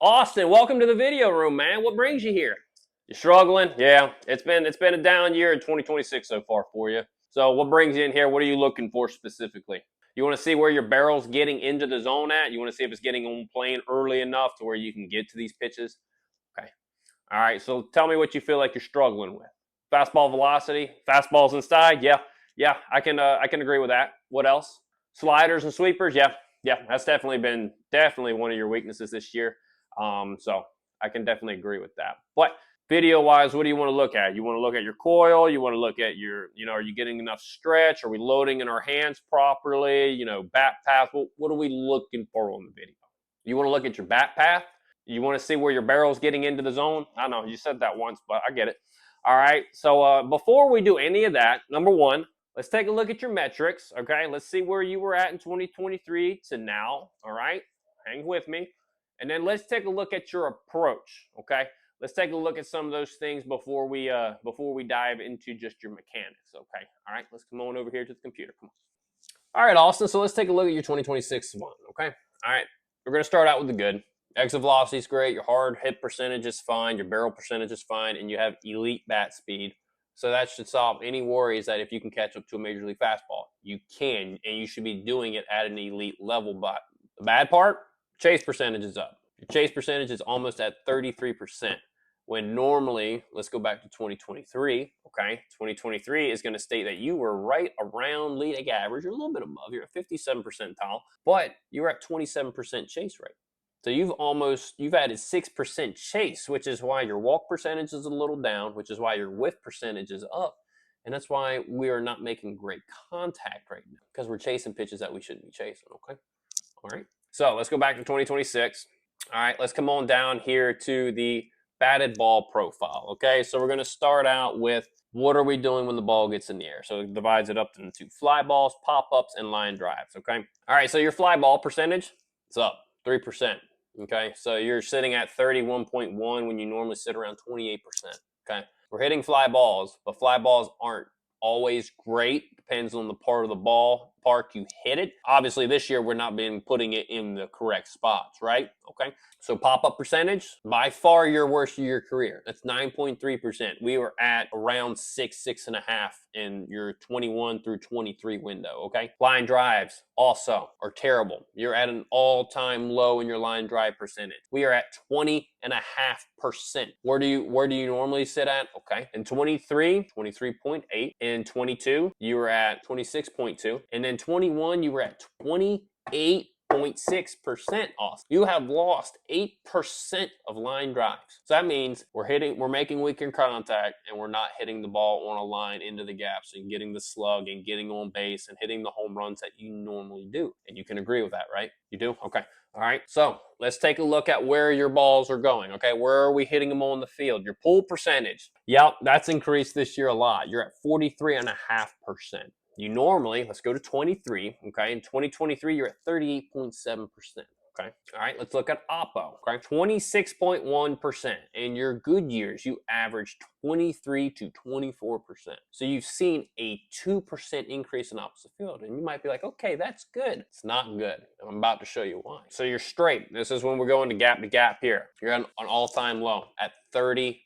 Austin, welcome to the video room, man. What brings you here? You struggling? Yeah, it's been a down year in 2026 so far for you. So what brings you in here? What are you looking for specifically? You want to see where your barrel's getting into the zone at? You want to see if it's getting on plane early enough to where you can get to these pitches? Okay. All right. So tell me what you feel like you're struggling with. Fastball velocity, fastballs inside. Yeah, I can agree with that. What else? Sliders and sweepers. Yeah, that's definitely been definitely one of your weaknesses this year. So I can definitely agree with that. But video wise, what do you want to look at? You want to look at your coil. You want to look at are you getting enough stretch? Are we loading in our hands properly? Bat path. What are we looking for on the video? You want to look at your bat path. You want to see where your barrel's getting into the zone. I know you said that once, but I get it. All right. So before we do any of that, number one, let's take a look at your metrics. Okay. Let's see where you were at in 2023 to now. All right. Hang with me. And then let's take a look at your approach. Okay. Let's take a look at some of those things before we dive into just your mechanics. Okay. All right. Let's come on over here to the computer. Come on. All right, Austin. So let's take a look at your 2026 one. Okay. All right. We're going to start out with the good. Exit velocity is great. Your hard hit percentage is fine. Your barrel percentage is fine. And you have elite bat speed. So that should solve any worries that if you can catch up to a major league fastball, you can, and you should be doing it at an elite level. But the bad part, chase percentage is up. Your chase percentage is almost at 33%. When normally, let's go back to 2023, okay? 2023 is going to state that you were right around league average, or a little bit above. You're at 57 percentile, but you're at 27% chase rate. So you've added 6% chase, which is why your walk percentage is a little down, which is why your whiff percentage is up. And that's why we are not making great contact right now, because we're chasing pitches that we shouldn't be chasing, okay? All right. So let's go back to 2026. All right, let's come on down here to the batted ball profile, okay? So we're going to start out with what are we doing when the ball gets in the air? So it divides it up into fly balls, pop-ups, and line drives, okay? All right, so your fly ball percentage is up 3%. Okay, so you're sitting at 31.1 when you normally sit around 28%. Okay, we're hitting fly balls, but fly balls aren't always great. Depends on the part of the ball park you hit it. Obviously, this year we're not been putting it in the correct spots, right? Okay, so pop-up percentage, by far your worst of your career. That's 9.3%. We were at around 6.5 in your 21 through 23 window, okay? Line drives also are terrible. You're at an all-time low in your line drive percentage. We are at 20.5%. Where do you normally sit at? Okay. In 23, 23.8. In 22, you were at 26.2. And then 21, you were at 28.6% off. You have lost 8% of line drives. So that means we're making weaker contact, and we're not hitting the ball on a line into the gaps and getting the slug and getting on base and hitting the home runs that you normally do. And you can agree with that, right? You do? Okay. All right. So let's take a look at where your balls are going. Okay. Where are we hitting them on the field? Your pull percentage. Yep. That's increased this year a lot. You're at 43.5%. You normally, let's go to 23, okay? In 2023, you're at 38.7%, okay? All right, let's look at Oppo, okay? 26.1%. In your good years, you average 23 to 24%. So you've seen a 2% increase in opposite field. And you might be like, okay, that's good. It's not good. I'm about to show you why. So you're straight. This is when we're going to gap here. You're at an all-time low at 30%.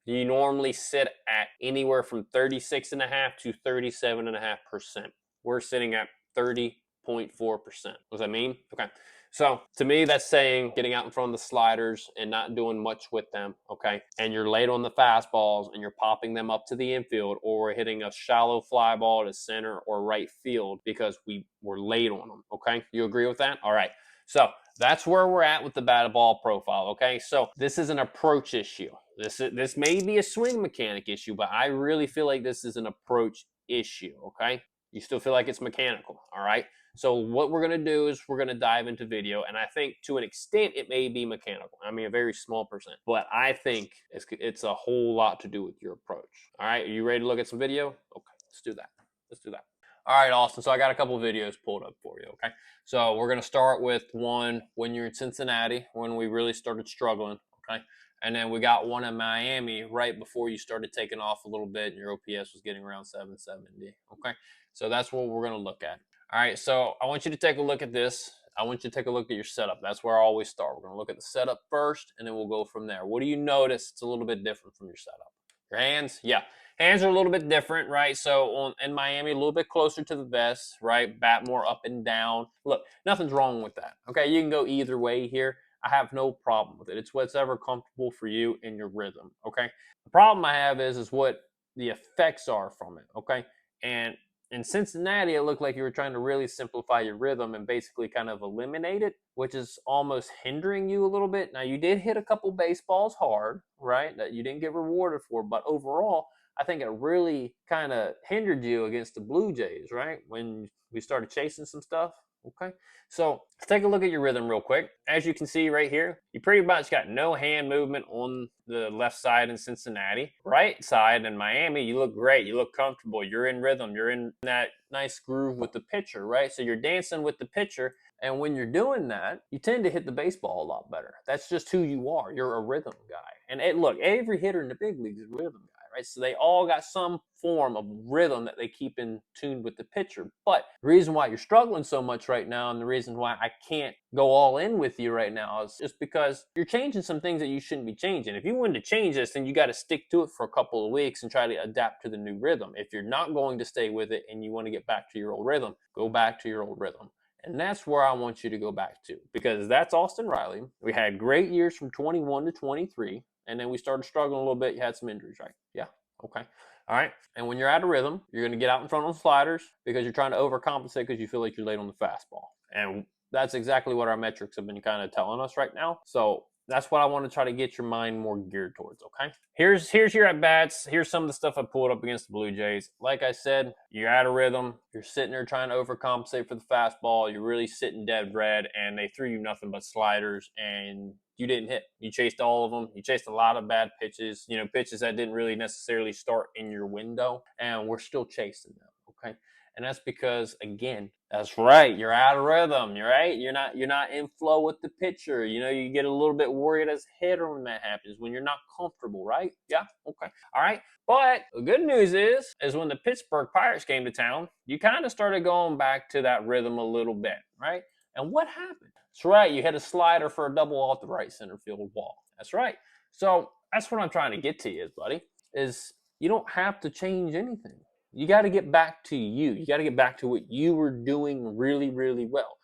You normally sit at anywhere from 36.5 to 37.5%. We're sitting at 30.4%. What does that mean? Okay. So to me, that's saying getting out in front of the sliders and not doing much with them, okay? And you're late on the fastballs and you're popping them up to the infield, or hitting a shallow fly ball to center or right field because we were late on them, okay? You agree with that? All right. So that's where we're at with the batted ball profile, okay? So this is an approach issue. This may be a swing mechanic issue, but I really feel like this is an approach issue, okay? You still feel like it's mechanical, all right? So what we're going to do is we're going to dive into video, and I think to an extent it may be mechanical. I mean, a very small percent, but I think it's a whole lot to do with your approach. All right, are you ready to look at some video? Okay, let's do that. Let's do that. All right, Austin, so I got a couple of videos pulled up for you, okay? So we're going to start with one when you're in Cincinnati, when we really started struggling, okay? And then we got one in Miami right before you started taking off a little bit and your OPS was getting around 770, okay? So that's what we're going to look at. All right, so I want you to take a look at this. I want you to take a look at your setup. That's where I always start. We're going to look at the setup first, and then we'll go from there. What do you notice it's a little bit different from your setup? Your hands? Yeah. Hands are a little bit different, right? So in Miami, a little bit closer to the vest, right? Bat more up and down. Look, nothing's wrong with that. Okay, you can go either way here. I have no problem with it. It's whatever comfortable for you in your rhythm. Okay. The problem I have is what the effects are from it. Okay. And in Cincinnati, it looked like you were trying to really simplify your rhythm and basically kind of eliminate it, which is almost hindering you a little bit. Now, you did hit a couple baseballs hard, right? That you didn't get rewarded for, but overall, I think it really kind of hindered you against the Blue Jays, right? When we started chasing some stuff. Okay. So let's take a look at your rhythm real quick. As you can see right here, you pretty much got no hand movement on the left side in Cincinnati. Right side in Miami, you look great. You look comfortable. You're in rhythm. You're in that nice groove with the pitcher, right? So you're dancing with the pitcher. And when you're doing that, you tend to hit the baseball a lot better. That's just who you are. You're a rhythm guy. And look, every hitter in the big leagues is a rhythm guy. Right? So they all got some form of rhythm that they keep in tune with the pitcher. But the reason why you're struggling so much right now, and the reason why I can't go all in with you right now, is just because you're changing some things that you shouldn't be changing. If you wanted to change this, then you got to stick to it for a couple of weeks and try to adapt to the new rhythm. If you're not going to stay with it and you want to get back to your old rhythm, go back to your old rhythm. And that's where I want you to go back to, because that's Austin Riley. We had great years from 21 to 23. And then we started struggling a little bit. You had some injuries, right? Yeah. Okay. All right. And when you're out of rhythm, you're going to get out in front on sliders because you're trying to overcompensate because you feel like you're late on the fastball. And that's exactly what our metrics have been kind of telling us right now. So that's what I want to try to get your mind more geared towards, okay? Here's your at-bats. Here's some of the stuff I pulled up against the Blue Jays. Like I said, you're out of rhythm. You're sitting there trying to overcompensate for the fastball. You're really sitting dead red, and they threw you nothing but sliders, and you didn't hit. You chased all of them. You chased a lot of bad pitches, pitches that didn't really necessarily start in your window, and we're still chasing them, okay? And that's because, again, that's right, you're out of rhythm, right? You're not in flow with the pitcher. You get a little bit worried as a hitter when that happens, when you're not comfortable, right? Yeah, okay. All right. But the good news is when the Pittsburgh Pirates came to town, you kind of started going back to that rhythm a little bit, right? And what happened? That's right, you hit a slider for a double off the right center field wall. That's right. So that's what I'm trying to get to you, buddy, is you don't have to change anything. You got to get back to you. You got to get back to what you were doing really, really well.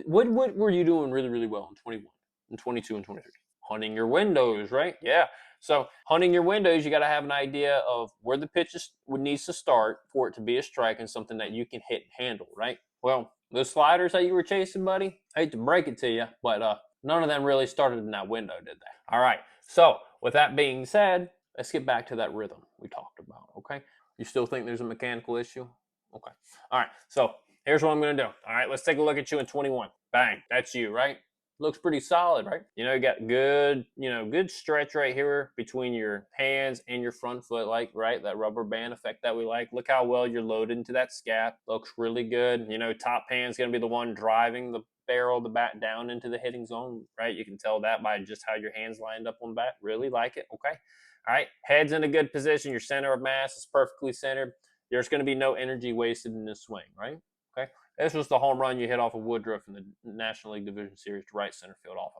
What were you doing really, really well in 21, and 22, and 23? Hunting your windows, right? Yeah. So hunting your windows, you got to have an idea of where the pitch needs to start for it to be a strike and something that you can hit and handle, right? Well, those sliders that you were chasing, buddy, I hate to break it to you, but none of them really started in that window, did they? All right. So with that being said, let's get back to that rhythm we talked about, okay? You still think there's a mechanical issue? Okay. All right. So here's what I'm going to do. All right. Let's take a look at you in 21. Bang. That's you, right? Looks pretty solid, right? You got good stretch right here between your hands and your front foot, like, right? That rubber band effect that we like. Look how well you're loaded into that scat. Looks really good. Top hand's going to be the one driving the barrel of the bat down into the hitting zone, right? You can tell that by just how your hands lined up on the bat. Really like it. Okay. All right, head's in a good position. Your center of mass is perfectly centered. There's going to be no energy wasted in this swing, right? Okay. This was the home run you hit off of Woodruff in the National League Division Series to right center field off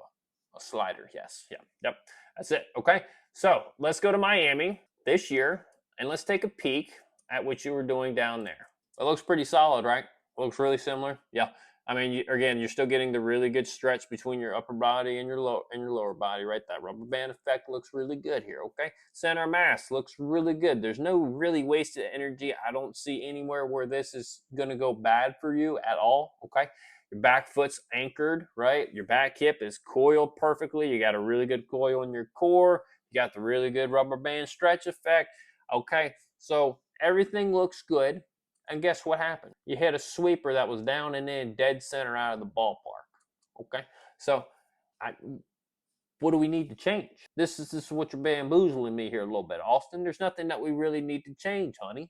a slider. Yes. Yeah. Yep. That's it. Okay. So let's go to Miami this year and let's take a peek at what you were doing down there. It looks pretty solid, right? It looks really similar. Yeah. I mean, again, you're still getting the really good stretch between your upper body and your lower body, right? That rubber band effect looks really good here, okay? Center mass looks really good. There's no really wasted energy. I don't see anywhere where this is going to go bad for you at all, okay? Your back foot's anchored, right? Your back hip is coiled perfectly. You got a really good coil in your core. You got the really good rubber band stretch effect, okay? So everything looks good. And guess what happened? You hit a sweeper that was down and in dead center out of the ballpark. Okay? So, what do we need to change? This is what you're bamboozling me here a little bit, Austin. There's nothing that we really need to change, honey.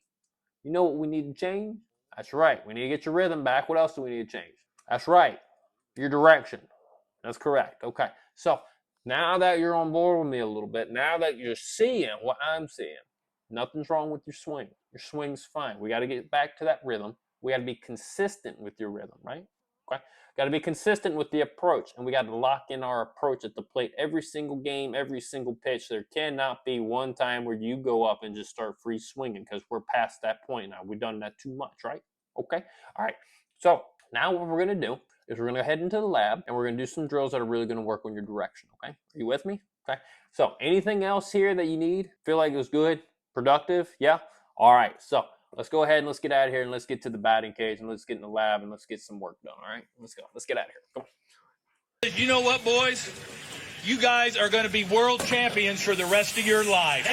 You know what we need to change? That's right. We need to get your rhythm back. What else do we need to change? That's right. Your direction. That's correct. Okay. So, now that you're on board with me a little bit, now that you're seeing what I'm seeing, nothing's wrong with your swing. Your swing's fine. We got to get back to that rhythm. We got to be consistent with your rhythm, right? Okay? Got to be consistent with the approach, and we got to lock in our approach at the plate every single game, every single pitch. There cannot be one time where you go up and just start free swinging, because we're past that point now. We've done that too much, right? Okay? All right. So now what we're going to do is we're going to head into the lab, and we're going to do some drills that are really going to work on your direction, okay? Are you with me? Okay. So anything else here that you need? Feel like it was good? Productive? Yeah? All right. So let's go ahead and let's get out of here and let's get to the batting cage and let's get in the lab and let's get some work done, all right? Let's go. Let's get out of here. Come on. You know what, boys? You guys are going to be world champions for the rest of your life.